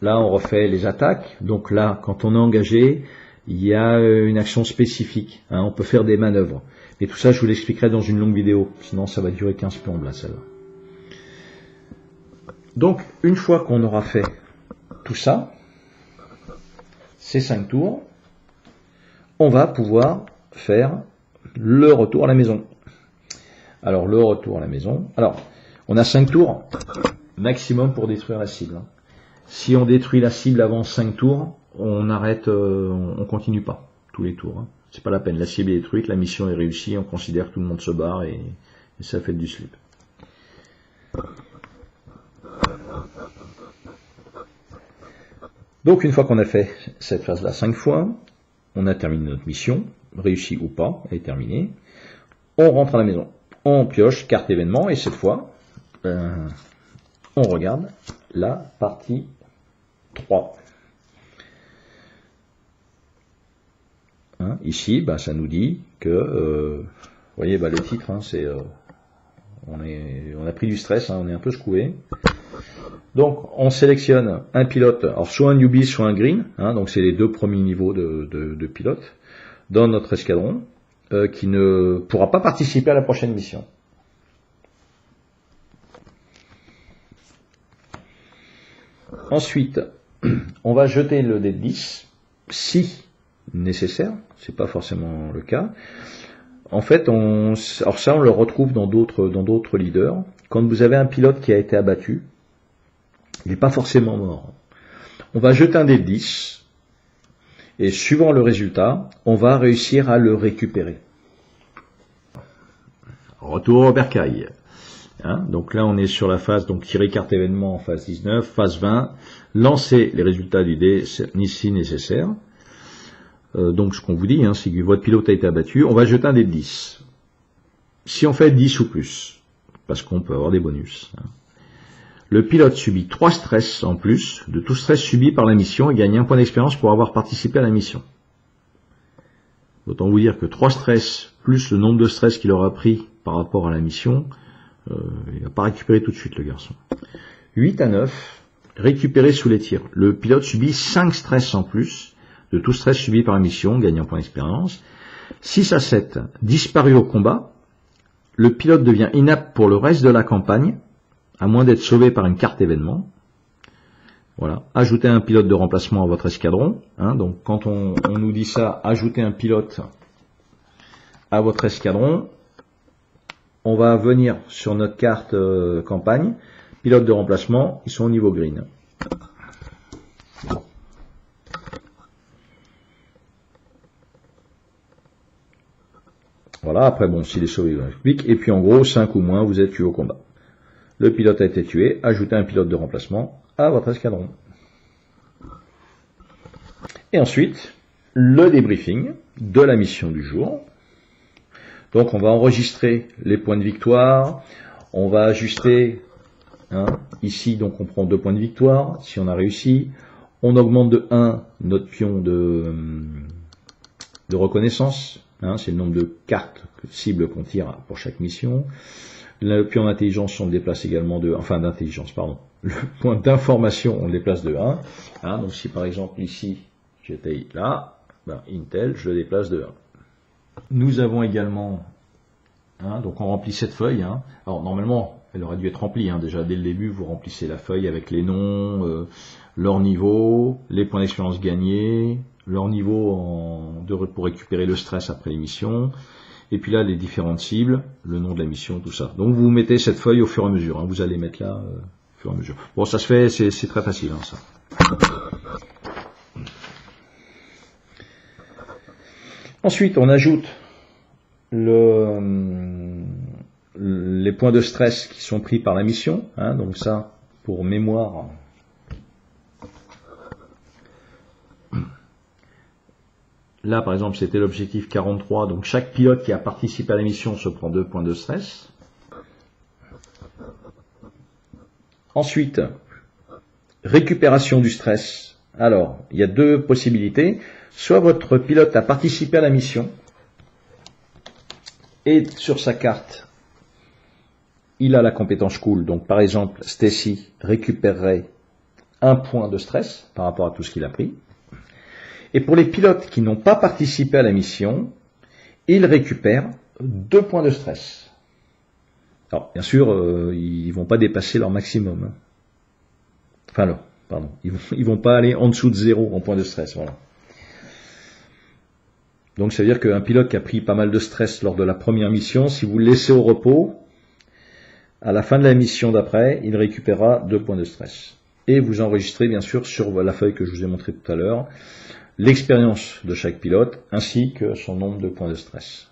Là, on refait les attaques. Donc là, quand on est engagé, il y a une action spécifique. Hein, on peut faire des manœuvres. Et tout ça, je vous l'expliquerai dans une longue vidéo. Sinon, ça va durer 15 plombes, là, celle-là. Donc, une fois qu'on aura fait tout ça, ces 5 tours, on va pouvoir faire le retour à la maison. Alors, le retour à la maison. Alors, on a 5 tours maximum pour détruire la cible. Hein. Si on détruit la cible avant 5 tours, on arrête, on continue pas tous les tours. Hein. C'est pas la peine. La cible est détruite, la mission est réussie, on considère que tout le monde se barre et ça fait du slip. Donc une fois qu'on a fait cette phase-là 5 fois, on a terminé notre mission, réussie ou pas, elle est terminée. On rentre à la maison, on pioche carte événement et cette fois, on regarde la partie 3. Hein, ici, ça nous dit que, vous voyez, le titre, hein, c'est, on a pris du stress, hein, on est un peu secoué. Donc, on sélectionne un pilote, alors soit un newbie, soit un green, hein, donc c'est les deux premiers niveaux de pilote dans notre escadron, qui ne pourra pas participer à la prochaine mission. Ensuite, on va jeter le dé de 10, si nécessaire, c'est pas forcément le cas. En fait, alors ça on le retrouve dans d'autres leaders. Quand vous avez un pilote qui a été abattu, il n'est pas forcément mort. On va jeter un dé de 10, et suivant le résultat, on va réussir à le récupérer. Retour au bercail. Hein, donc là on est sur la phase, donc tirer carte événement en phase 19, phase 20, lancer les résultats du dé si nécessaire. Donc ce qu'on vous dit, hein, c'est que votre pilote a été abattu, on va jeter un dé de 10. Si on fait 10 ou plus, parce qu'on peut avoir des bonus. Hein. Le pilote subit 3 stress en plus de tout stress subi par la mission et gagne 1 point d'expérience pour avoir participé à la mission. Autant vous dire que 3 stress plus le nombre de stress qu'il aura pris par rapport à la mission, il ne va pas récupérer tout de suite le garçon. 8 à 9, récupérer sous les tirs. Le pilote subit 5 stress en plus de tout stress subi par la mission, gagne 1 point d'expérience. 6 à 7, disparu au combat. Le pilote devient inapte pour le reste de la campagne, à moins d'être sauvé par une carte événement. Voilà. Ajoutez un pilote de remplacement à votre escadron. Hein, donc quand on nous dit ça, ajoutez un pilote à votre escadron, on va venir sur notre carte campagne. Pilote de remplacement, ils sont au niveau green. Voilà, après bon, s'il est sauvé, on explique. Et puis en gros, 5 ou moins, vous êtes tué au combat. Le pilote a été tué, ajoutez un pilote de remplacement à votre escadron. Et ensuite, le débriefing de la mission du jour. Donc on va enregistrer les points de victoire, on va ajuster, hein, ici donc on prend 2 points de victoire, si on a réussi, on augmente de 1 notre pion de reconnaissance, hein, c'est le nombre de cartes cibles qu'on tire pour chaque mission. Le pion d'intelligence, on le déplace également de, enfin d'intelligence, pardon, le point d'information, on le déplace de 1, hein, donc si par exemple ici j'étais là, ben, Intel, je le déplace de 1. Nous avons également, hein, donc on remplit cette feuille, hein. Alors normalement elle aurait dû être remplie, hein, déjà dès le début vous remplissez la feuille avec les noms, leur niveau, les points d'expérience gagnés, leur niveau pour récupérer le stress après l'émission, et puis là les différentes cibles, le nom de la mission, tout ça. Donc vous mettez cette feuille au fur et à mesure, hein, vous allez mettre là au fur et à mesure. Bon ça se fait, c'est très facile, hein, ça. Ensuite, on ajoute les points de stress qui sont pris par la mission. Hein, donc ça, pour mémoire. Là, par exemple, c'était l'objectif 43. Donc chaque pilote qui a participé à la mission se prend 2 points de stress. Ensuite, récupération du stress. Alors, il y a 2 possibilités. Soit votre pilote a participé à la mission et sur sa carte, il a la compétence cool. Donc par exemple, Stacy récupérerait 1 point de stress par rapport à tout ce qu'il a pris. Et pour les pilotes qui n'ont pas participé à la mission, ils récupèrent 2 points de stress. Alors bien sûr, ils ne vont pas dépasser leur maximum. Hein. Enfin alors, pardon, ils vont pas aller en dessous de 0 en point de stress. Voilà. Donc ça veut dire qu'un pilote qui a pris pas mal de stress lors de la première mission, si vous le laissez au repos, à la fin de la mission d'après, il récupérera 2 points de stress. Et vous enregistrez bien sûr sur la feuille que je vous ai montrée tout à l'heure, l'expérience de chaque pilote, ainsi que son nombre de points de stress.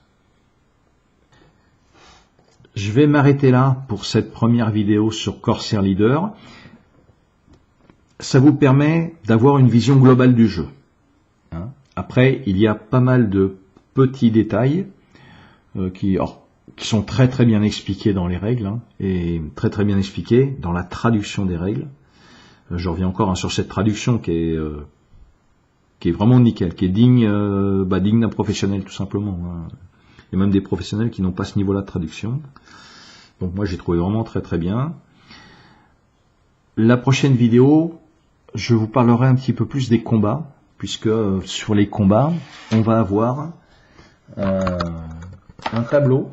Je vais m'arrêter là pour cette première vidéo sur Corsair Leader. Ça vous permet d'avoir une vision globale du jeu. Hein. Après, il y a pas mal de petits détails qui sont très très bien expliqués dans les règles, hein, et très très bien expliqués dans la traduction des règles. Je reviens encore sur cette traduction qui est vraiment nickel, qui est digne d'un professionnel tout simplement. Hein. Il y a même des professionnels qui n'ont pas ce niveau-là de traduction. Donc moi j'ai trouvé vraiment très très bien. La prochaine vidéo, je vous parlerai un petit peu plus des combats, puisque sur les combats, on va avoir un tableau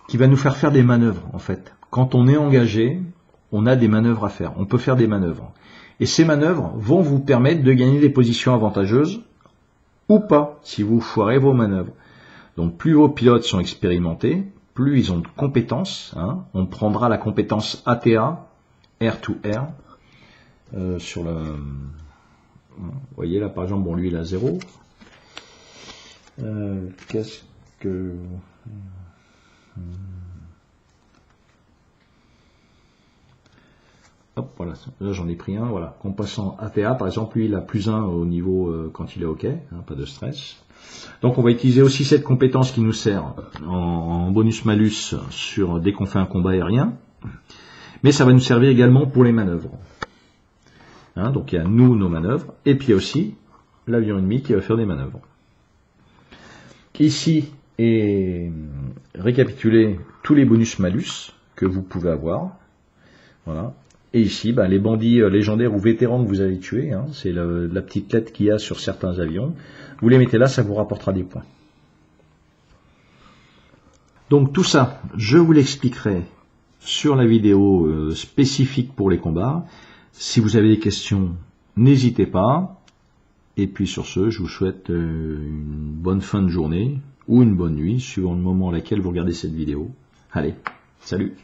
qui va nous faire des manœuvres en fait. Quand on est engagé, on a des manœuvres à faire, on peut faire des manœuvres. Et ces manœuvres vont vous permettre de gagner des positions avantageuses ou pas, si vous foirez vos manœuvres. Donc plus vos pilotes sont expérimentés, plus ils ont de compétences. Hein. On prendra la compétence ATA, Air to Air, sur le... Vous voyez là par exemple, bon lui il a 0. Qu'est-ce que... Hop, voilà, là j'en ai pris un, voilà. Compassant ATA, par exemple, lui il a +1 au niveau quand il est OK, hein, pas de stress. Donc on va utiliser aussi cette compétence qui nous sert en bonus-malus sur dès qu'on fait un combat aérien, mais ça va nous servir également pour les manœuvres. Hein, donc il y a nous, nos manœuvres, et puis il y a aussi l'avion ennemi qui va faire des manœuvres. Ici est récapitulé tous les bonus-malus que vous pouvez avoir. Voilà. Et ici, les bandits légendaires ou vétérans que vous avez tués, hein, c'est la petite lettre qu'il y a sur certains avions. Vous les mettez là, ça vous rapportera des points. Donc tout ça, je vous l'expliquerai sur la vidéo spécifique pour les combats. Si vous avez des questions, n'hésitez pas. Et puis sur ce, je vous souhaite une bonne fin de journée ou une bonne nuit, suivant le moment à laquelle vous regardez cette vidéo. Allez, salut!